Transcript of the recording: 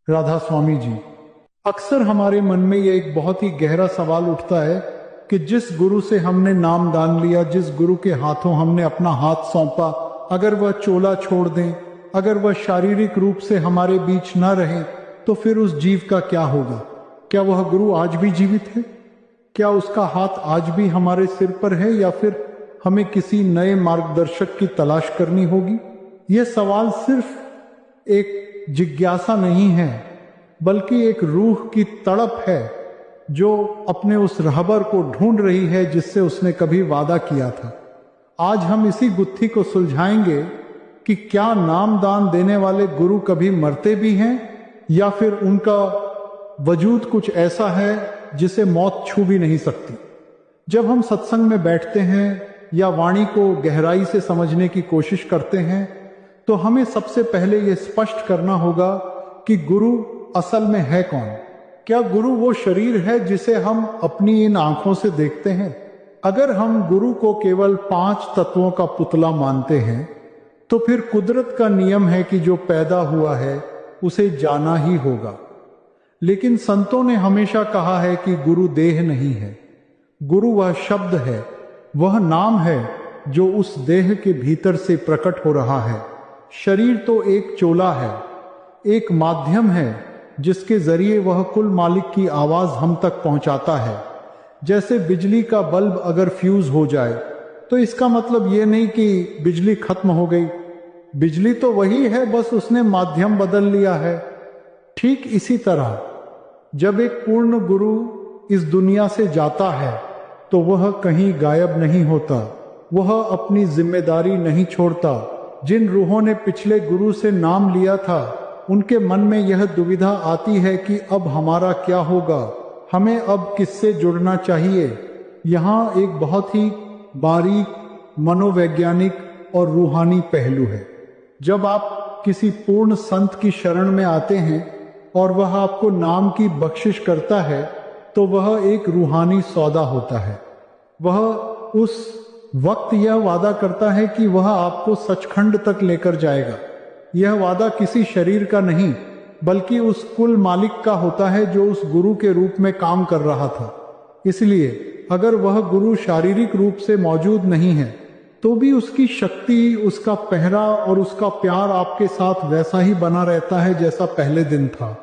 राधा स्वामी जी। अक्सर हमारे मन में ये एक बहुत ही गहरा सवाल उठता है कि जिस गुरु से हमने नाम दान लिया, जिस गुरु के हाथों हमने अपना हाथ सौंपा, अगर वह चोला छोड़ दें, अगर वह शारीरिक रूप से हमारे बीच न रहे, तो फिर उस जीव का क्या होगा? क्या वह गुरु आज भी जीवित है? क्या उसका हाथ आज भी हमारे सिर पर है, या फिर हमें किसी नए मार्गदर्शक की तलाश करनी होगी? यह सवाल सिर्फ एक जिज्ञासा नहीं है, बल्कि एक रूह की तड़प है जो अपने उस रहबर को ढूंढ रही है जिससे उसने कभी वादा किया था। आज हम इसी गुत्थी को सुलझाएंगे कि क्या नाम दान देने वाले गुरु कभी मरते भी हैं, या फिर उनका वजूद कुछ ऐसा है जिसे मौत छू भी नहीं सकती। जब हम सत्संग में बैठते हैं या वाणी को गहराई से समझने की कोशिश करते हैं, तो हमें सबसे पहले यह स्पष्ट करना होगा कि गुरु असल में है कौन। क्या गुरु वो शरीर है जिसे हम अपनी इन आंखों से देखते हैं? अगर हम गुरु को केवल 5 तत्वों का पुतला मानते हैं, तो फिर कुदरत का नियम है कि जो पैदा हुआ है उसे जाना ही होगा। लेकिन संतों ने हमेशा कहा है कि गुरु देह नहीं है, गुरु वह शब्द है, वह नाम है जो उस देह के भीतर से प्रकट हो रहा है। शरीर तो एक चोला है, एक माध्यम है जिसके जरिए वह कुल मालिक की आवाज हम तक पहुंचाता है। जैसे बिजली का बल्ब अगर फ्यूज हो जाए तो इसका मतलब ये नहीं कि बिजली खत्म हो गई, बिजली तो वही है, बस उसने माध्यम बदल लिया है। ठीक इसी तरह जब एक पूर्ण गुरु इस दुनिया से जाता है तो वह कहीं गायब नहीं होता, वह अपनी जिम्मेदारी नहीं छोड़ता। जिन रूहों ने पिछले गुरु से नाम लिया था, उनके मन में यह दुविधा आती है कि अब हमारा क्या होगा, हमें अब किससे जुड़ना चाहिए। यहाँ एक बहुत ही बारीक मनोवैज्ञानिक और रूहानी पहलू है। जब आप किसी पूर्ण संत की शरण में आते हैं और वह आपको नाम की बख्शिश करता है, तो वह एक रूहानी सौदा होता है। वह उस वक्त यह वादा करता है कि वह आपको सचखंड तक लेकर जाएगा। यह वादा किसी शरीर का नहीं, बल्कि उस कुल मालिक का होता है जो उस गुरु के रूप में काम कर रहा था। इसलिए अगर वह गुरु शारीरिक रूप से मौजूद नहीं है, तो भी उसकी शक्ति, उसका पहरा और उसका प्यार आपके साथ वैसा ही बना रहता है जैसा पहले दिन था।